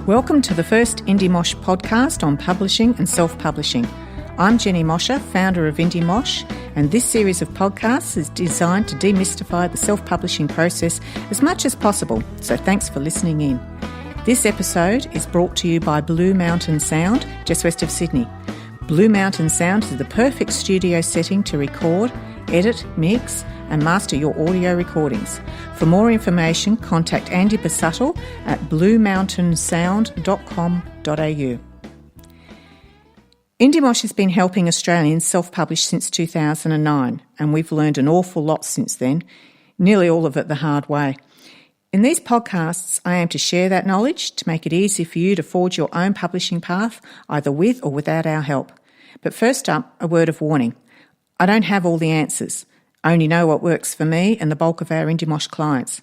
Welcome to the first IndieMosh podcast on publishing and self-publishing. I'm Jenny Mosher, founder of IndieMosh, and this series of podcasts is designed to demystify the self-publishing process as much as possible, so thanks for listening in. This episode is brought to you by Blue Mountain Sound, just west of Sydney. Blue Mountain Sound is the perfect studio setting to record, edit, mix and master your audio recordings. For more information, contact Andy Basuttle at bluemountainsound.com.au. IndieMosh has been helping Australians self-publish since 2009, and we've learned an awful lot since then, nearly all of it the hard way. In these podcasts, I aim to share that knowledge to make it easy for you to forge your own publishing path, either with or without our help. But first up, a word of warning. I don't have all the answers. I only know what works for me and the bulk of our IndieMosh clients.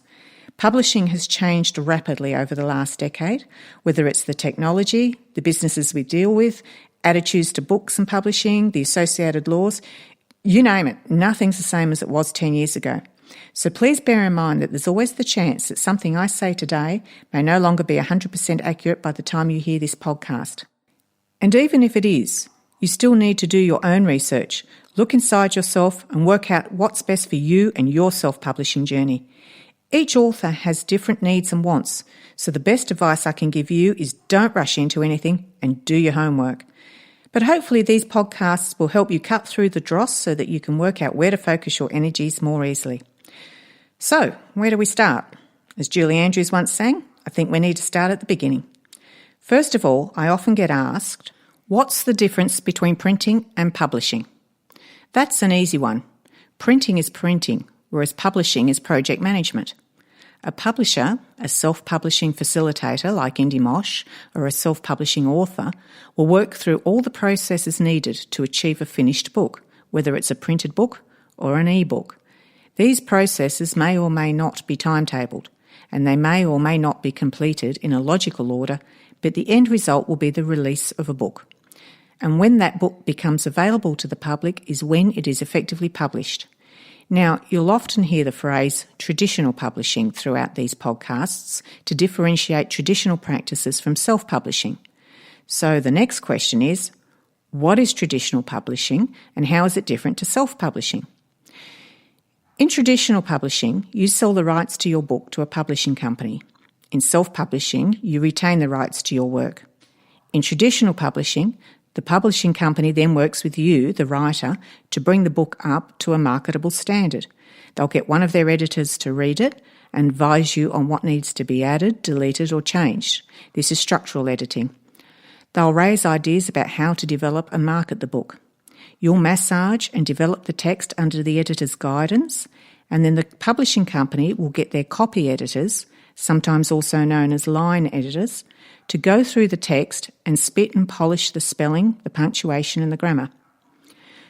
Publishing has changed rapidly over the last decade, whether it's the technology, the businesses we deal with, attitudes to books and publishing, the associated laws, you name it, nothing's the same as it was 10 years ago. So please bear in mind that there's always the chance that something I say today may no longer be 100% accurate by the time you hear this podcast. And even if it is, you still need to do your own research, look inside yourself and work out what's best for you and your self-publishing journey. Each author has different needs and wants, so the best advice I can give you is don't rush into anything and do your homework. But hopefully these podcasts will help you cut through the dross so that you can work out where to focus your energies more easily. So, where do we start? As Julie Andrews once sang, I think we need to start at the beginning. First of all, I often get asked, what's the difference between printing and publishing? That's an easy one. Printing is printing, whereas publishing is project management. A publisher, a self-publishing facilitator like IndieMosh, or a self-publishing author, will work through all the processes needed to achieve a finished book, whether it's a printed book or an e-book. These processes may or may not be timetabled, and they may or may not be completed in a logical order, but the end result will be the release of a book. And when that book becomes available to the public is when it is effectively published. Now, you'll often hear the phrase traditional publishing throughout these podcasts to differentiate traditional practices from self-publishing. So the next question is, what is traditional publishing and how is it different to self-publishing? In traditional publishing, you sell the rights to your book to a publishing company. In self-publishing, you retain the rights to your work. In traditional publishing, the publishing company then works with you, the writer, to bring the book up to a marketable standard. They'll get one of their editors to read it and advise you on what needs to be added, deleted or changed. This is structural editing. They'll raise ideas about how to develop and market the book. You'll massage and develop the text under the editor's guidance, and then the publishing company will get their copy editors, sometimes also known as line editors, to go through the text and spit and polish the spelling, the punctuation and the grammar.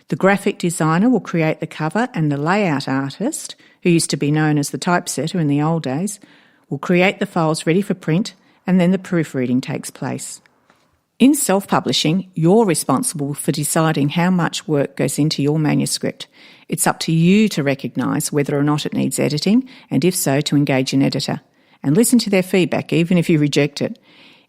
The graphic designer will create the cover and the layout artist, who used to be known as the typesetter in the old days, will create the files ready for print and then the proofreading takes place. In self-publishing, you're responsible for deciding how much work goes into your manuscript. It's up to you to recognise whether or not it needs editing and if so to engage an editor and listen to their feedback even if you reject it.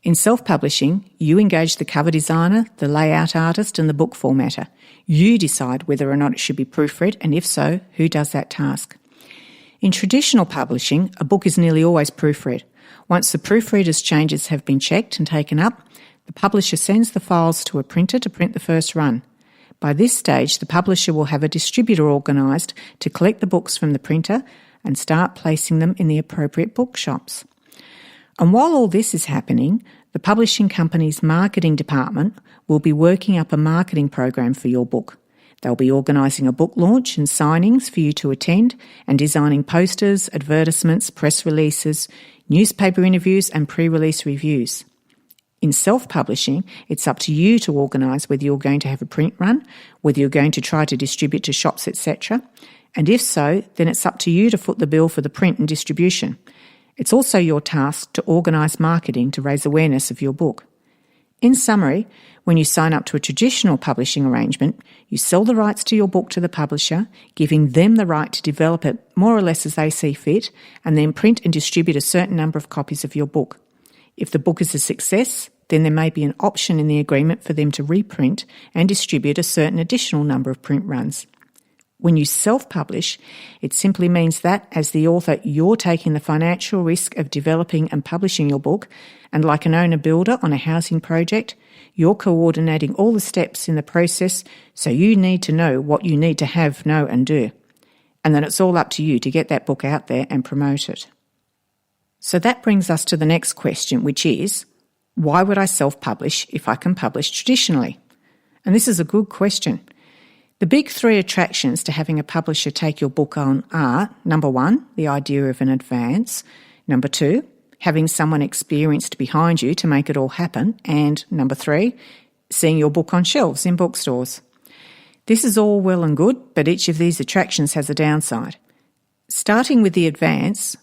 In self-publishing, you engage the cover designer, the layout artist and the book formatter. You decide whether or not it should be proofread and if so, who does that task. In traditional publishing, a book is nearly always proofread. Once the proofreader's changes have been checked and taken up, the publisher sends the files to a printer to print the first run. By this stage, the publisher will have a distributor organised to collect the books from the printer and start placing them in the appropriate bookshops. And while all this is happening, the publishing company's marketing department will be working up a marketing program for your book. They'll be organising a book launch and signings for you to attend and designing posters, advertisements, press releases, newspaper interviews and pre-release reviews. In self-publishing, it's up to you to organise whether you're going to have a print run, whether you're going to try to distribute to shops, etc. And if so, then it's up to you to foot the bill for the print and distribution. It's also your task to organise marketing to raise awareness of your book. In summary, when you sign up to a traditional publishing arrangement, you sell the rights to your book to the publisher, giving them the right to develop it more or less as they see fit, and then print and distribute a certain number of copies of your book. If the book is a success, then there may be an option in the agreement for them to reprint and distribute a certain additional number of print runs. When you self-publish, it simply means that, as the author, you're taking the financial risk of developing and publishing your book, and like an owner-builder on a housing project, you're coordinating all the steps in the process, so you need to know what you need to have, know and do. And then it's all up to you to get that book out there and promote it. So that brings us to the next question, which is, why would I self-publish if I can publish traditionally? And this is a good question. The big three attractions to having a publisher take your book on are, number one, the idea of an advance, number two, having someone experienced behind you to make it all happen, and number three, seeing your book on shelves in bookstores. This is all well and good, but each of these attractions has a downside. Starting with the advance,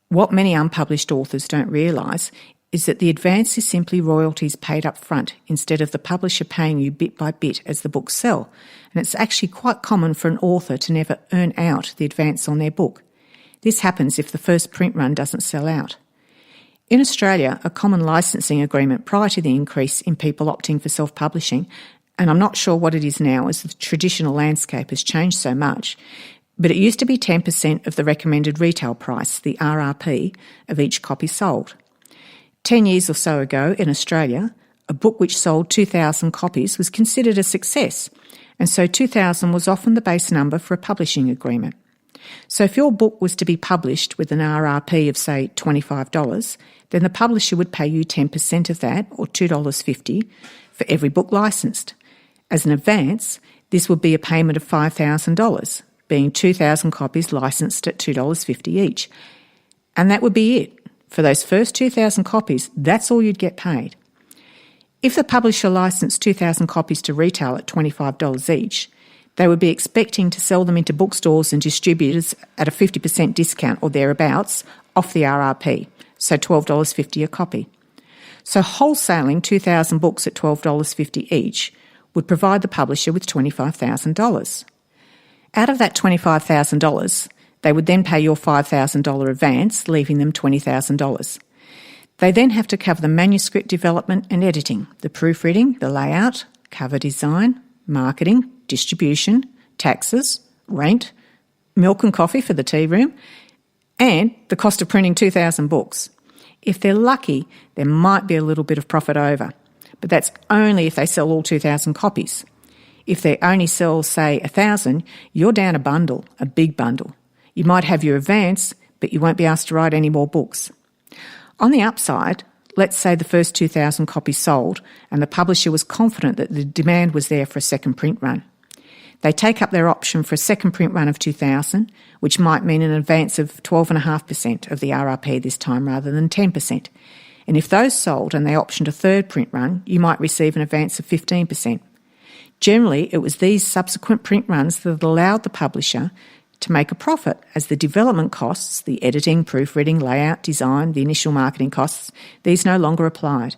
what many unpublished authors don't realise is that the advance is simply royalties paid up front instead of the publisher paying you bit by bit as the books sell, and it's actually quite common for an author to never earn out the advance on their book. This happens if the first print run doesn't sell out. In Australia, a common licensing agreement prior to the increase in people opting for self-publishing, and I'm not sure what it is now as the traditional landscape has changed so much, but it used to be 10% of the recommended retail price, the RRP, of each copy sold. 10 years or so ago in Australia, a book which sold 2,000 copies was considered a success, and so 2,000 was often the base number for a publishing agreement. So if your book was to be published with an RRP of, say, $25, then the publisher would pay you 10% of that, or $2.50, for every book licensed. As an advance, this would be a payment of $5,000, being 2,000 copies licensed at $2.50 each. And that would be it. For those first 2,000 copies, that's all you'd get paid. If the publisher licensed 2,000 copies to retail at $25 each, they would be expecting to sell them into bookstores and distributors at a 50% discount or thereabouts off the RRP, so $12.50 a copy. So wholesaling 2,000 books at $12.50 each would provide the publisher with $25,000. Out of that $25,000, they would then pay your $5,000 advance, leaving them $20,000. They then have to cover the manuscript development and editing, the proofreading, the layout, cover design, marketing, distribution, taxes, rent, milk and coffee for the tea room, and the cost of printing 2,000 books. If they're lucky, there might be a little bit of profit over, but that's only if they sell all 2,000 copies. If they only sell, say, 1,000, you're down a bundle, a big bundle. You might have your advance, but you won't be asked to write any more books. On the upside, let's say the first 2,000 copies sold and the publisher was confident that the demand was there for a second print run. They take up their option for a second print run of 2,000, which might mean an advance of 12.5% of the RRP this time rather than 10%. And if those sold and they optioned a third print run, you might receive an advance of 15%. Generally, it was these subsequent print runs that allowed the publisher to make a profit, as the development costs, the editing, proofreading, layout, design, the initial marketing costs, these no longer applied.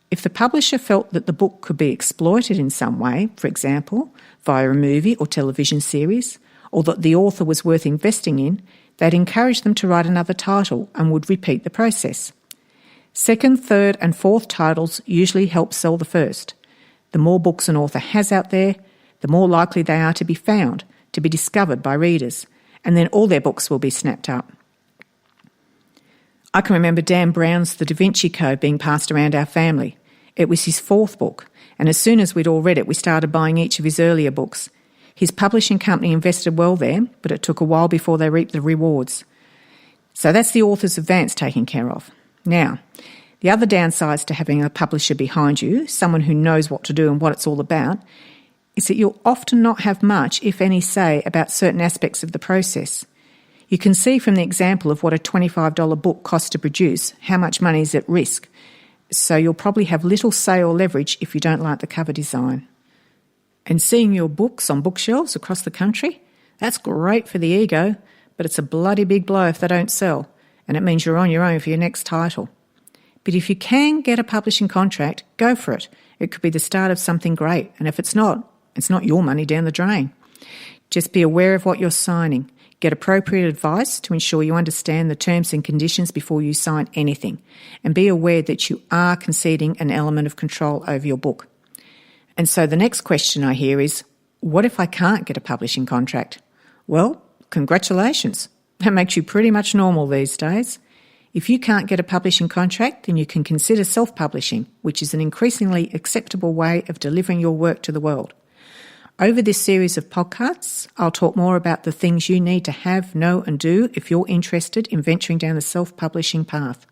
If the publisher felt that the book could be exploited in some way, for example, via a movie or television series, or that the author was worth investing in, they'd encourage them to write another title and would repeat the process. Second, third and fourth titles usually help sell the first. The more books an author has out there, the more likely they are to be found, to be discovered by readers, and then all their books will be snapped up. I can remember Dan Brown's The Da Vinci Code being passed around our family. It was his fourth book, and as soon as we'd all read it, we started buying each of his earlier books. His publishing company invested well there, but it took a while before they reaped the rewards. So that's the author's advance taken care of. Now, the other downsides to having a publisher behind you, someone who knows what to do and what it's all about, is that you'll often not have much, if any, say about certain aspects of the process. You can see from the example of what a $25 book costs to produce how much money is at risk, so you'll probably have little say or leverage if you don't like the cover design. And seeing your books on bookshelves across the country, that's great for the ego, but it's a bloody big blow if they don't sell, and it means you're on your own for your next title. But if you can get a publishing contract, go for it. It could be the start of something great, and if it's not your money down the drain. Just be aware of what you're signing. Get appropriate advice to ensure you understand the terms and conditions before you sign anything, and be aware that you are conceding an element of control over your book. And so the next question I hear is, what if I can't get a publishing contract? Well, congratulations. That makes you pretty much normal these days. If you can't get a publishing contract, then you can consider self-publishing, which is an increasingly acceptable way of delivering your work to the world. Over this series of podcasts, I'll talk more about the things you need to have, know and do if you're interested in venturing down the self-publishing path.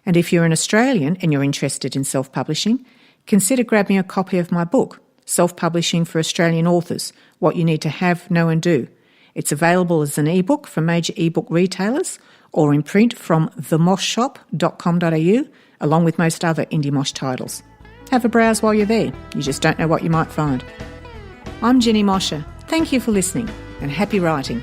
And if you're an Australian and you're interested in self-publishing, consider grabbing a copy of my book, Self-Publishing for Australian Authors, What You Need to Have, Know and Do. It's available as an ebook from major ebook retailers or in print from themoshshop.com.au, along with most other IndieMosh titles. Have a browse while you're there. You just don't know what you might find. I'm Jenny Mosher. Thank you for listening and happy writing.